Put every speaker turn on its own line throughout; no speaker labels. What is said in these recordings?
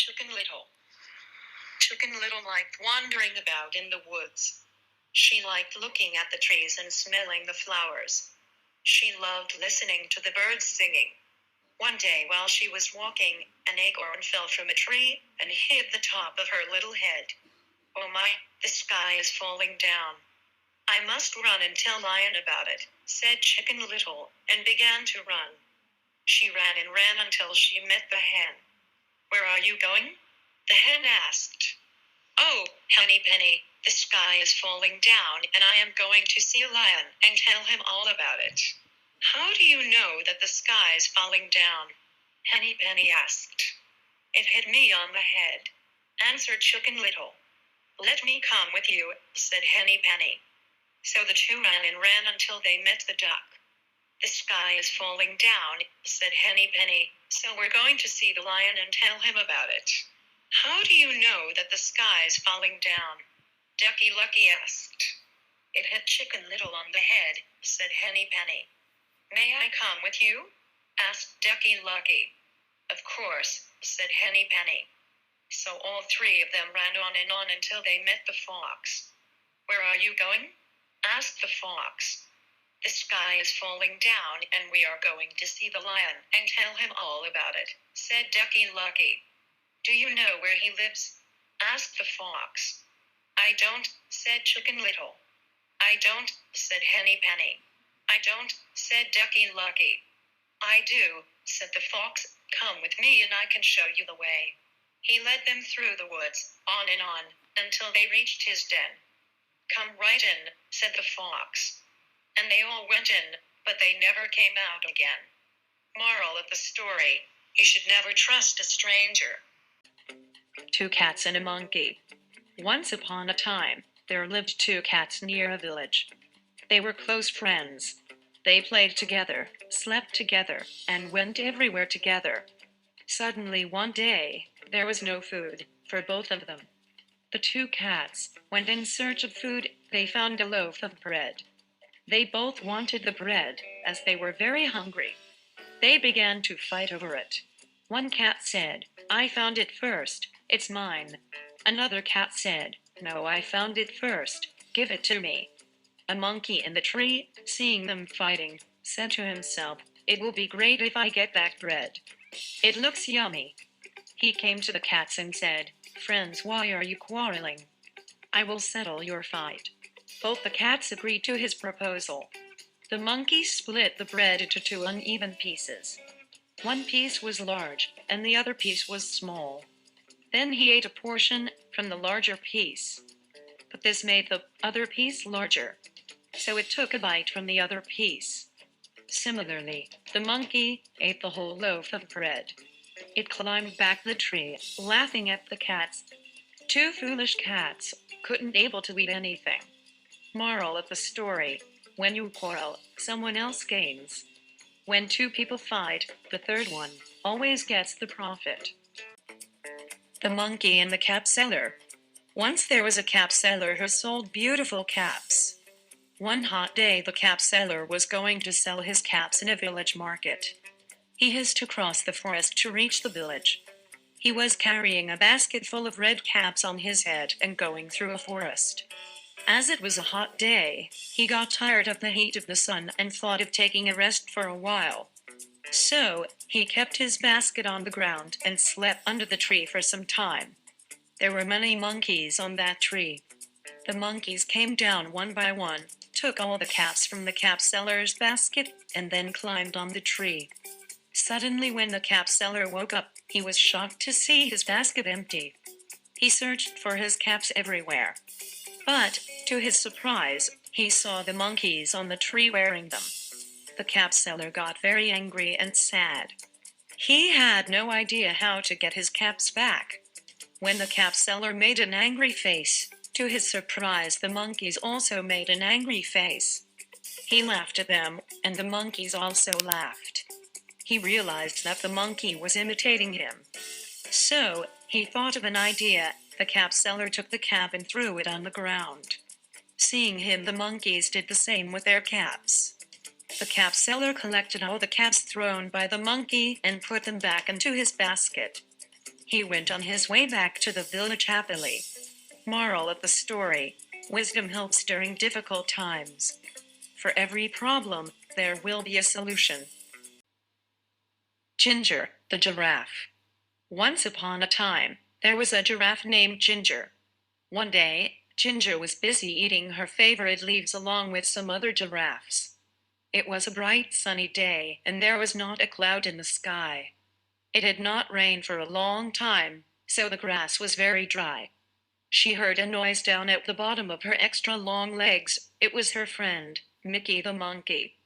Chicken Little. Chicken Little liked wandering about in the woods. She liked looking at the trees and smelling the flowers. She loved listening to the birds singing. One day while she was walking, an acorn fell from a tree and hit the top of her little head. "Oh my, the sky is falling down. I must run and tell Lion about it," said Chicken Little, and began to run. She ran and ran until she met the hen. "Where are you going?" the hen asked. "Oh, Henny Penny, the sky is falling down and I am going to see Lion and tell him all about it." "How do you know that the sky is falling down?" Henny Penny asked. "It hit me on the head," answered Chicken Little. "Let me come with you," said Henny Penny. So the two ran and ran until they met the duck. "The sky is falling down," said Henny Penny, "so we're going to see the lion and tell him about it." "How do you know that the sky is falling down?" Ducky Lucky asked. "It hit Chicken Little on the head," said Henny Penny. "May I come with you?" asked Ducky Lucky. "Of course," said Henny Penny. So all three of them ran on and on until they met the fox. "Where are you going?" asked the fox. "The sky is falling down and we are going to see the lion and tell him all about it," said Ducky Lucky. "Do you know where he lives?" asked the fox. "I don't," said Chicken Little. "I don't," said Henny Penny. "I don't," said Ducky Lucky. "I do," said the fox. "Come with me and I can show you the way." He led them through the woods, on and on, until they reached his den. "Come right in," said the fox. And they all went in, but they never came out again. Moral of the story: you should never trust a stranger. Two cats and a monkey. Once upon a time, there lived two cats near a village. They were close friends. They played together, slept together, and went everywhere together. Suddenly one day, there was no food for both of them. The two cats went in search of food. They found a loaf of bread. They both wanted the bread, as they were very hungry. They began to fight over it. One cat said, "I found it first, it's mine." Another cat said, "No, I found it first, give it to me." A monkey in the tree, seeing them fighting, said to himself, "It will be great if I get that bread. It looks yummy." He came to the cats and said, "Friends, why are you quarreling? I will settle your fight." Both the cats agreed to his proposal. The monkey split the bread into two uneven pieces. One piece was large, and the other piece was small. Then he ate a portion from the larger piece. But this made the other piece larger. So it took a bite from the other piece. Similarly, the monkey ate the whole loaf of bread. It climbed back the tree, laughing at the cats. Two foolish cats, couldn't able to eat anything. Moral of the story: when you quarrel, someone else gains. When two people fight, the third one always gets the profit. The monkey and the cap seller. Once there was a cap seller who sold beautiful caps. One hot day the cap seller was going to sell his caps in a village market. He has to cross the forest to reach the village. He was carrying a basket full of red caps on his head and going through a forest. As it was a hot day, he got tired of the heat of the sun and thought of taking a rest for a while. So, he kept his basket on the ground and slept under the tree for some time. There were many monkeys on that tree. The monkeys came down one by one, took all the caps from the cap seller's basket, and then climbed on the tree. Suddenly when the cap seller woke up, he was shocked to see his basket empty. He searched for his caps everywhere. But, to his surprise, he saw the monkeys on the tree wearing them. The cap seller got very angry and sad. He had no idea how to get his caps back. When the cap seller made an angry face, to his surprise the monkeys also made an angry face. He laughed at them, and the monkeys also laughed. He realized that the monkey was imitating him. So, he thought of an idea. The cap seller took the cap and threw it on the ground. Seeing him, the monkeys did the same with their caps. The cap seller collected all the caps thrown by the monkey and put them back into his basket. He went on his way back to the village happily. Moral of the story: wisdom helps during difficult times. For every problem, there will be a solution. Ginger, the giraffe. Once upon a time, there was a giraffe named Ginger. One day, Ginger was busy eating her favorite leaves along with some other giraffes. It was a bright sunny day, and there was not a cloud in the sky. It had not rained for a long time, so the grass was very dry. She heard a noise down at the bottom of her extra long legs. It was her friend, Mickey the monkey.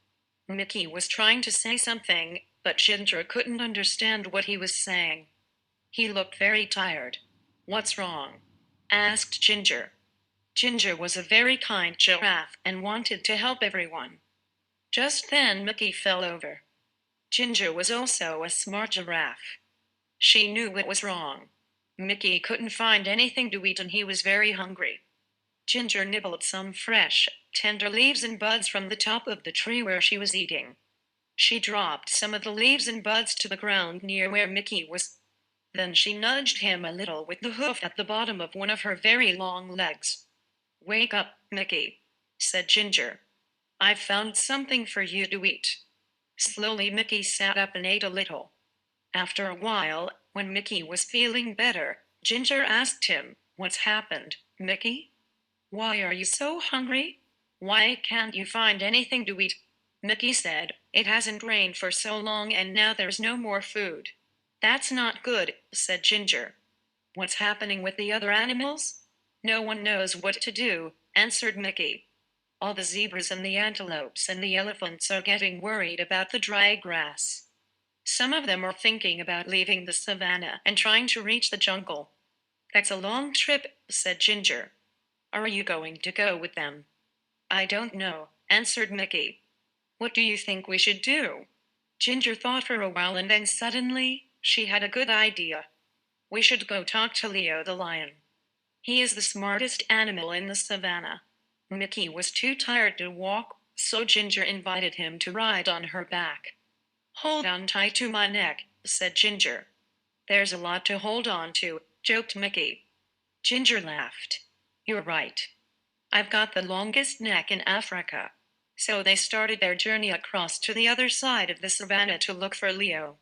Mickey was trying to say something, but Ginger couldn't understand what he was saying. He looked very tired. "What's wrong?" asked Ginger. Ginger was a very kind giraffe and wanted to help everyone. Just then Mickey fell over. Ginger was also a smart giraffe. She knew what was wrong. Mickey couldn't find anything to eat and he was very hungry. Ginger nibbled some fresh, tender leaves and buds from the top of the tree where she was eating. She dropped some of the leaves and buds to the ground near where Mickey was. Then she nudged him a little with the hoof at the bottom of one of her very long legs. "Wake up, Mickey," said Ginger. "I've found something for you to eat." Slowly Mickey sat up and ate a little. After a while, when Mickey was feeling better, Ginger asked him, "What's happened, Mickey? Why are you so hungry? Why can't you find anything to eat?" Mickey said, "It hasn't rained for so long and now there's no more food." "That's not good," said Ginger. "What's happening with the other animals?" "No one knows what to do," answered Mickey. "All the zebras and the antelopes and the elephants are getting worried about the dry grass. Some of them are thinking about leaving the savannah and trying to reach the jungle." "That's a long trip," said Ginger. "Are you going to go with them?" "I don't know," answered Mickey. "What do you think we should do?" Ginger thought for a while and then suddenly, she had a good idea. "We should go talk to Leo the lion. He is the smartest animal in the savannah." Mickey was too tired to walk, so Ginger invited him to ride on her back. "Hold on tight to my neck," said Ginger. "There's a lot to hold on to," joked Mickey. Ginger laughed. "You're right. I've got the longest neck in Africa." So they started their journey across to the other side of the savannah to look for Leo.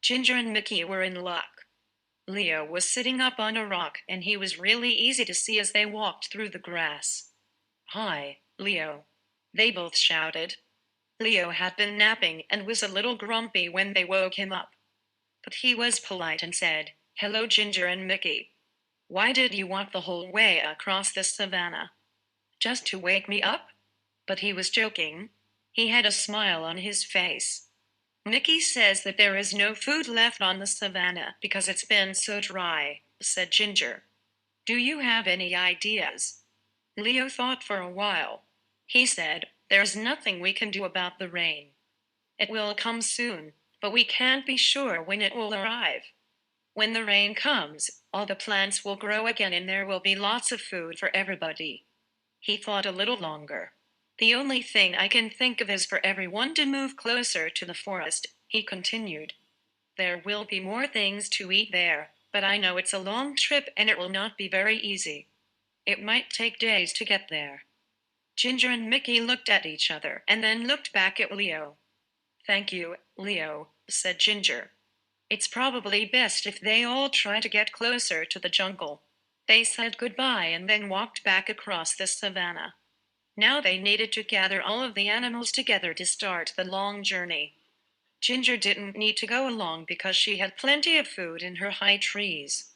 Ginger and Mickey were in luck. Leo was sitting up on a rock and he was really easy to see as they walked through the grass. "Hi, Leo," they both shouted. Leo had been napping and was a little grumpy when they woke him up. But he was polite and said, "Hello, Ginger and Mickey. Why did you walk the whole way across the savannah? Just to wake me up?" But he was joking. He had a smile on his face. "Mickey says that there is no food left on the savannah because it's been so dry," said Ginger. "Do you have any ideas?" Leo thought for a while. He said, "There's nothing we can do about the rain. It will come soon, but we can't be sure when it will arrive. When the rain comes, all the plants will grow again and there will be lots of food for everybody." He thought a little longer. "The only thing I can think of is for everyone to move closer to the forest," he continued. "There will be more things to eat there, but I know it's a long trip and it will not be very easy. It might take days to get there." Ginger and Mickey looked at each other and then looked back at Leo. "Thank you, Leo," said Ginger. "It's probably best if they all try to get closer to the jungle." They said goodbye and then walked back across the savannah. Now they needed to gather all of the animals together to start the long journey. Ginger didn't need to go along because she had plenty of food in her high trees.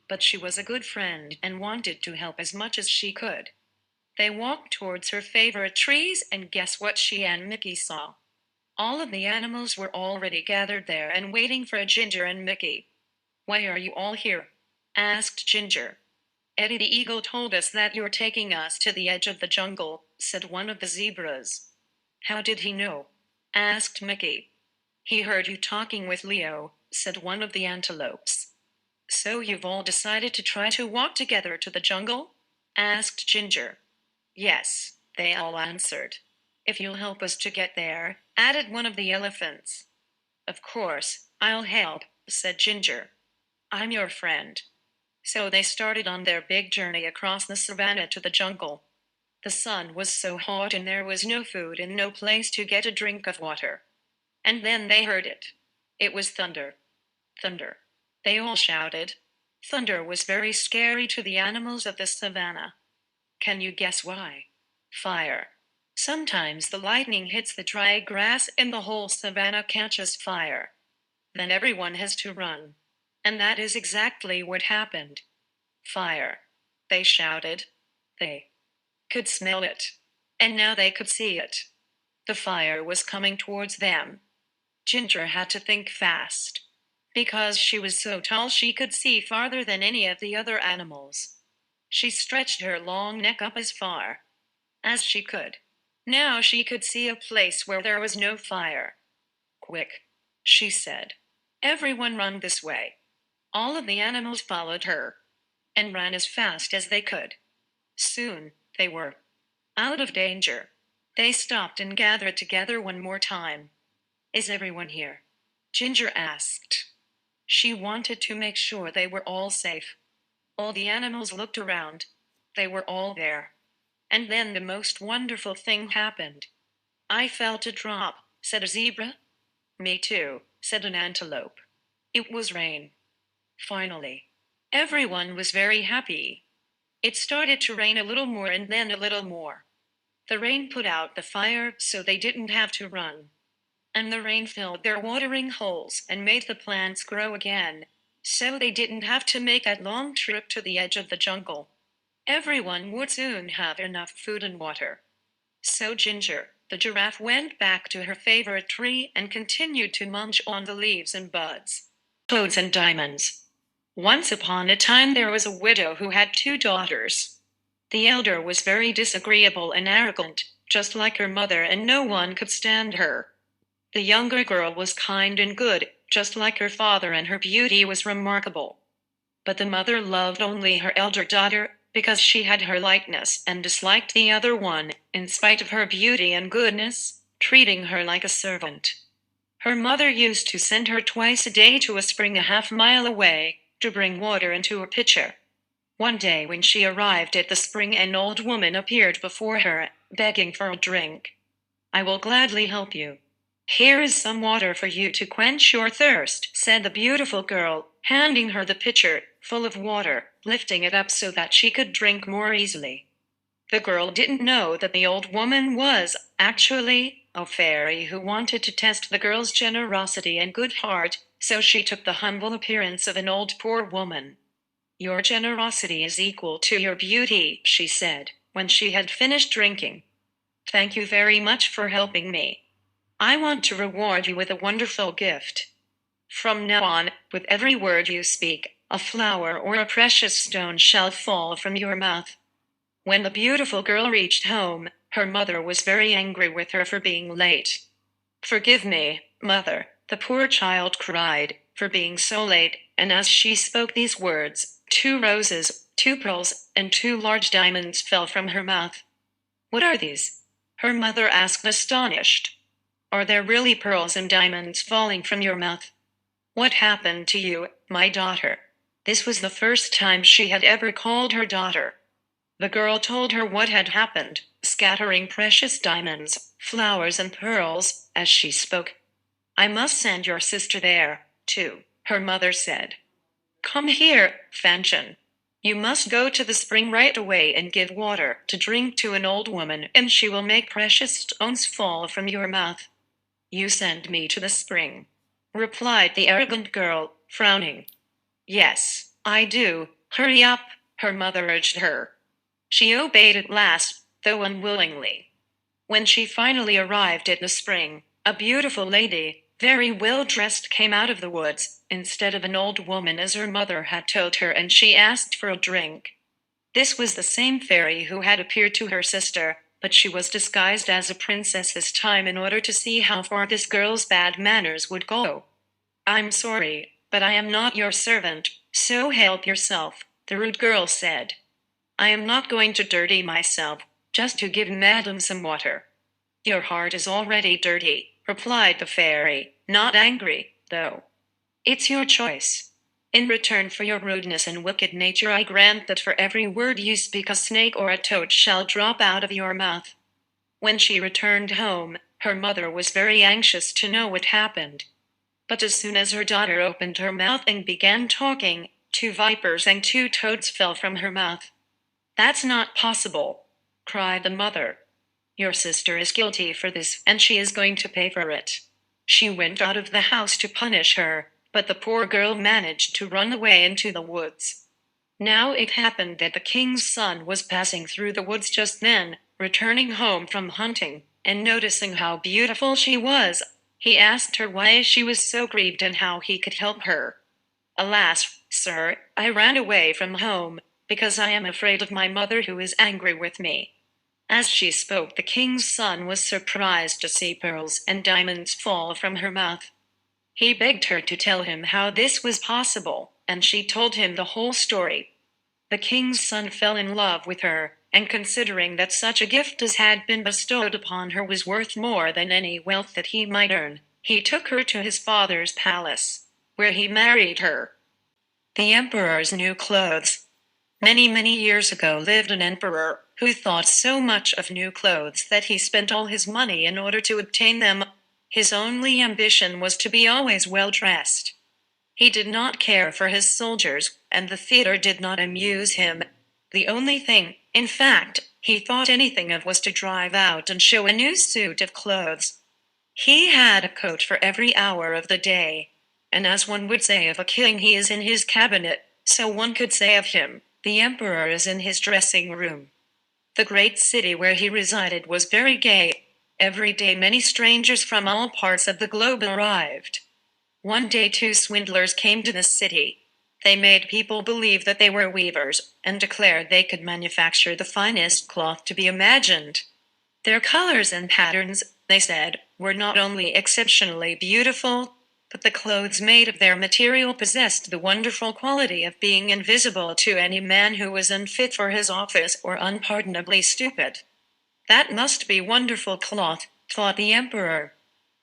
But she was a good friend and wanted to help as much as she could. They walked towards her favorite trees and guess what she and Mickey saw? All of the animals were already gathered there and waiting for Ginger and Mickey. "Why are you all here?" asked Ginger. "Eddie the Eagle told us that you're taking us to the edge of the jungle," said one of the zebras. "How did he know?" asked Mickey. "He heard you talking with Leo," said one of the antelopes. "So you've all decided to try to walk together to the jungle?" asked Ginger. "Yes," they all answered. "If you'll help us to get there," added one of the elephants. "Of course, I'll help," said Ginger. I'm your friend." So they started on their big journey across the savannah to the jungle. The sun was so hot and there was no food and no place to get a drink of water. And then they heard it. It was thunder. Thunder. They all shouted. Thunder was very scary to the animals of the savannah. Can you guess why? Fire. Sometimes the lightning hits the dry grass and the whole savannah catches fire. Then everyone has to run. And that is exactly what happened. Fire. They shouted. They could smell it. And now they could see it. The fire was coming towards them. Ginger had to think fast. Because she was so tall she could see farther than any of the other animals. She stretched her long neck up as far as she could. Now she could see a place where there was no fire. Quick, she said. Everyone run this way. All of the animals followed her and ran as fast as they could. Soon, they were out of danger. They stopped and gathered together one more time. Is everyone here? Ginger asked. She wanted to make sure they were all safe. All the animals looked around. They were all there. And then the most wonderful thing happened. I felt a drop, said a zebra. Me too, said an antelope. It was rain. Finally. Everyone was very happy. It started to rain a little more and then a little more. The rain put out the fire so they didn't have to run. And the rain filled their watering holes and made the plants grow again, so they didn't have to make that long trip to the edge of the jungle. Everyone would soon have enough food and water. So Ginger, the giraffe, went back to her favorite tree and continued to munch on the leaves and buds. Toads and diamonds. Once upon a time there was a widow who had 2 daughters. The elder was very disagreeable and arrogant, just like her mother, and no one could stand her. The younger girl was kind and good, just like her father, and her beauty was remarkable. But the mother loved only her elder daughter, because she had her likeness, and disliked the other one, in spite of her beauty and goodness, treating her like a servant. Her mother used to send her twice a day to a spring a half-mile away, to bring water into a pitcher. One day when she arrived at the spring, an old woman appeared before her, begging for a drink. "I will gladly help you. Here is some water for you to quench your thirst," said the beautiful girl, handing her the pitcher, full of water, lifting it up so that she could drink more easily. The girl didn't know that the old woman was, actually, a fairy who wanted to test the girl's generosity and good heart, so she took the humble appearance of an old poor woman. "Your generosity is equal to your beauty," she said, when she had finished drinking. "Thank you very much for helping me. I want to reward you with a wonderful gift. From now on, with every word you speak, a flower or a precious stone shall fall from your mouth." When the beautiful girl reached home, her mother was very angry with her for being late. "Forgive me, mother," the poor child cried, "for being so late," and as she spoke these words, 2 roses, 2 pearls, and 2 large diamonds fell from her mouth. "What are these?" her mother asked, astonished. "Are there really pearls and diamonds falling from your mouth? What happened to you, my daughter?" This was the first time she had ever called her daughter. The girl told her what had happened, scattering precious diamonds, flowers, and pearls, as she spoke. "I must send your sister there, too," her mother said. "Come here, Fanchon. You must go to the spring right away and give water to drink to an old woman, and she will make precious stones fall from your mouth." "You send me to the spring," replied the arrogant girl, frowning. "Yes, I do. Hurry up," her mother urged her. She obeyed at last, though unwillingly. When she finally arrived at the spring, a beautiful lady, very well dressed, came out of the woods, instead of an old woman as her mother had told her, and she asked for a drink. This was the same fairy who had appeared to her sister, but she was disguised as a princess this time in order to see how far this girl's bad manners would go. "I'm sorry, but I am not your servant, so help yourself," the rude girl said. "I am not going to dirty myself, just to give madam some water." "Your heart is already dirty," replied the fairy, not angry, though. "It's your choice. In return for your rudeness and wicked nature, I grant that for every word you speak, a snake or a toad shall drop out of your mouth." When she returned home, her mother was very anxious to know what happened. But as soon as her daughter opened her mouth and began talking, 2 vipers and 2 toads fell from her mouth. "That's not possible," cried the mother. "Your sister is guilty for this, and she is going to pay for it." She went out of the house to punish her, but the poor girl managed to run away into the woods. Now it happened that the king's son was passing through the woods just then, returning home from hunting, and noticing how beautiful she was, he asked her why she was so grieved and how he could help her. "Alas, sir, I ran away from home, because I am afraid of my mother, who is angry with me." As she spoke, the king's son was surprised to see pearls and diamonds fall from her mouth. He begged her to tell him how this was possible, and she told him the whole story. The king's son fell in love with her, and considering that such a gift as had been bestowed upon her was worth more than any wealth that he might earn, he took her to his father's palace, where he married her. The emperor's new clothes. Many, many years ago lived an emperor who thought so much of new clothes that he spent all his money in order to obtain them. His only ambition was to be always well dressed. He did not care for his soldiers, and the theater did not amuse him. The only thing, in fact, he thought anything of was to drive out and show a new suit of clothes. He had a coat for every hour of the day. And as one would say of a king, he is in his cabinet, so one could say of him, the emperor is in his dressing room. The great city where he resided was very gay. Every day many strangers from all parts of the globe arrived. One day 2 swindlers came to the city. They made people believe that they were weavers, and declared they could manufacture the finest cloth to be imagined. Their colors and patterns, they said, were not only exceptionally beautiful, but the clothes made of their material possessed the wonderful quality of being invisible to any man who was unfit for his office or unpardonably stupid. "That must be wonderful cloth," thought the emperor.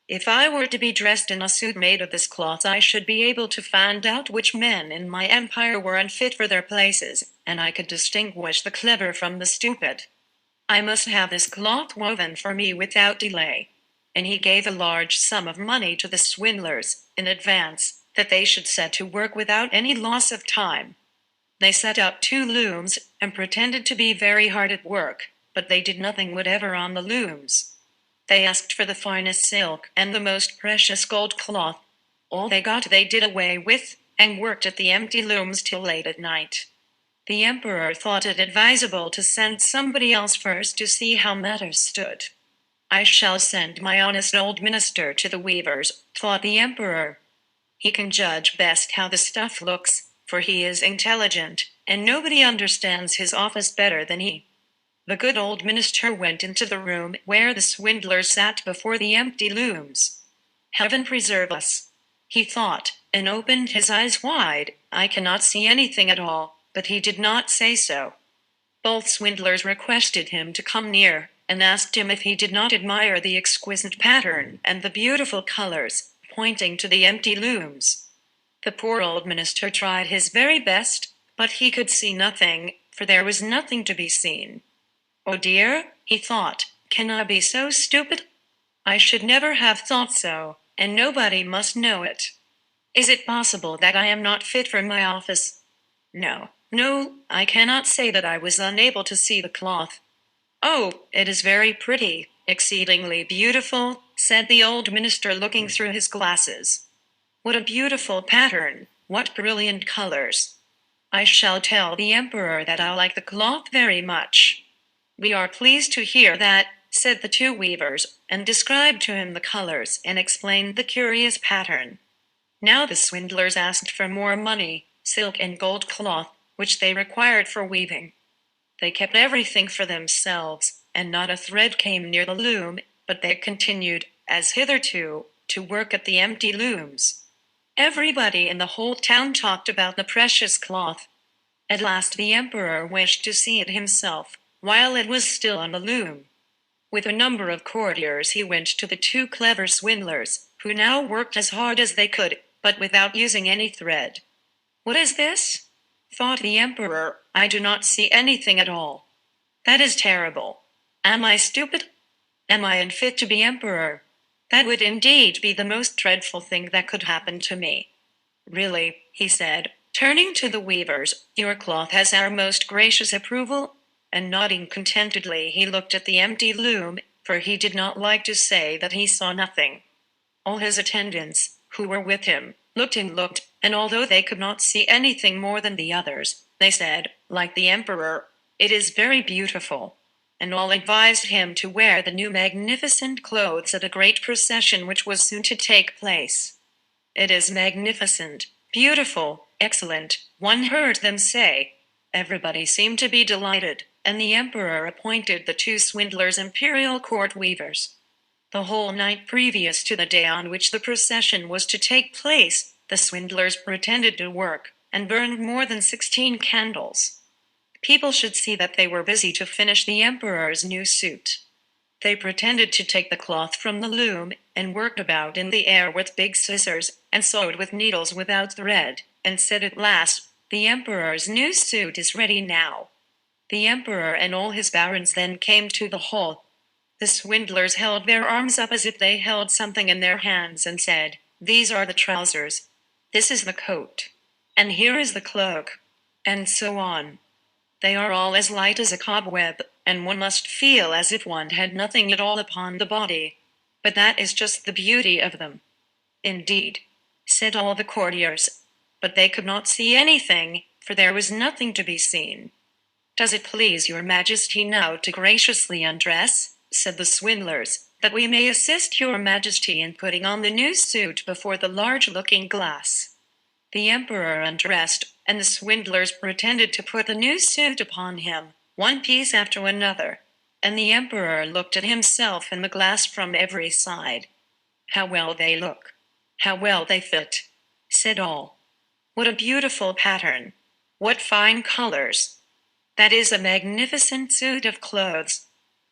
"If I were to be dressed in a suit made of this cloth, I should be able to find out which men in my empire were unfit for their places, and I could distinguish the clever from the stupid. I must have this cloth woven for me without delay." And he gave a large sum of money to the swindlers, in advance, that they should set to work without any loss of time. They set up 2 looms, and pretended to be very hard at work, but they did nothing whatever on the looms. They asked for the finest silk and the most precious gold cloth. All they got they did away with, and worked at the empty looms till late at night. The emperor thought it advisable to send somebody else first to see how matters stood. "I shall send my honest old minister to the weavers," thought the emperor. "He can judge best how the stuff looks, for he is intelligent, and nobody understands his office better than he." The good old minister went into the room where the swindlers sat before the empty looms. "Heaven preserve us," he thought, and opened his eyes wide. "I cannot see anything at all," but he did not say so. Both swindlers requested him to come near, and asked him if he did not admire the exquisite pattern and the beautiful colors, pointing to the empty looms. The poor old minister tried his very best, but he could see nothing, for there was nothing to be seen. "Oh dear," he thought, "can I be so stupid? I should never have thought so, and nobody must know it. Is it possible that I am not fit for my office? No, no, I cannot say that I was unable to see the cloth. Oh, it is very pretty, exceedingly beautiful," said the old minister, looking through his glasses. "What a beautiful pattern, what brilliant colors. I shall tell the emperor that I like the cloth very much." "We are pleased to hear that," said the 2 weavers, and described to him the colors and explained the curious pattern. Now the swindlers asked for more money, silk and gold cloth, which they required for weaving. They kept everything for themselves, and not a thread came near the loom, but they continued, as hitherto, to work at the empty looms. Everybody in the whole town talked about the precious cloth. At last the emperor wished to see it himself, while it was still on the loom. With a number of courtiers he went to the 2 clever swindlers, who now worked as hard as they could, but without using any thread. What is this? Thought the emperor. I do not see anything at all. That is terrible. Am I stupid? Am I unfit to be emperor? That would indeed be the most dreadful thing that could happen to me. Really, he said, turning to the weavers, your cloth has our most gracious approval. And nodding contentedly, he looked at the empty loom, for he did not like to say that he saw nothing. All his attendants, who were with him, looked, and although they could not see anything more than the others, they said, like the emperor, "It is very beautiful." And all advised him to wear the new magnificent clothes at a great procession which was soon to take place. "It is magnificent, beautiful, excellent," one heard them say. Everybody seemed to be delighted, and the emperor appointed the two swindlers imperial court weavers. The whole night previous to the day on which the procession was to take place, the swindlers pretended to work, and burned more than 16 candles. People should see that they were busy to finish the emperor's new suit. They pretended to take the cloth from the loom, and worked about in the air with big scissors, and sewed with needles without thread, and said at last, "The emperor's new suit is ready now." The emperor and all his barons then came to the hall. The swindlers held their arms up as if they held something in their hands and said, "These are the trousers. This is the coat. And here is the cloak." And so on. They are all as light as a cobweb, and one must feel as if one had nothing at all upon the body. But that is just the beauty of them. "Indeed," said all the courtiers. But they could not see anything, for there was nothing to be seen. "Does it please your majesty now to graciously undress," said the swindlers, "that we may assist your majesty in putting on the new suit before the large looking-glass?" The emperor undressed, and the swindlers pretended to put the new suit upon him, one piece after another. And the emperor looked at himself in the glass from every side. "How well they look! How well they fit!" said all. "What a beautiful pattern! What fine colors! That is a magnificent suit of clothes."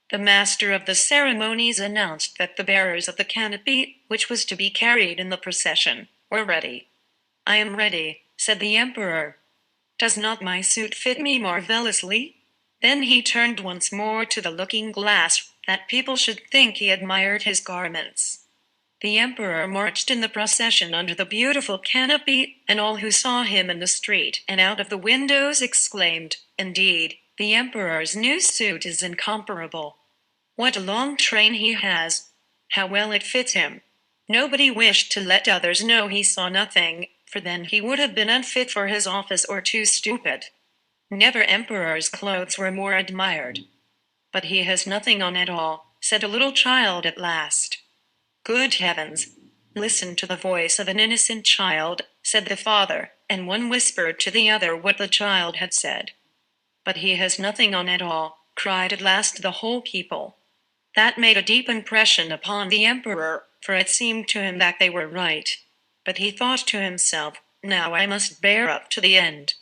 The master of the ceremonies announced that the bearers of the canopy, which was to be carried in the procession, were ready. "I am ready," said the emperor. "Does not my suit fit me marvelously?" Then he turned once more to the looking-glass, that people should think he admired his garments. The emperor marched in the procession under the beautiful canopy, and all who saw him in the street and out of the windows exclaimed, "Indeed, the emperor's new suit is incomparable. What a long train he has! How well it fits him!" Nobody wished to let others know he saw nothing, for then he would have been unfit for his office or too stupid. Never emperor's clothes were more admired. "But he has nothing on at all," said a little child at last. "Good heavens! Listen to the voice of an innocent child," said the father, and one whispered to the other what the child had said. "But he has nothing on at all," cried at last the whole people. That made a deep impression upon the emperor, for it seemed to him that they were right. But he thought to himself, "Now I must bear up to the end."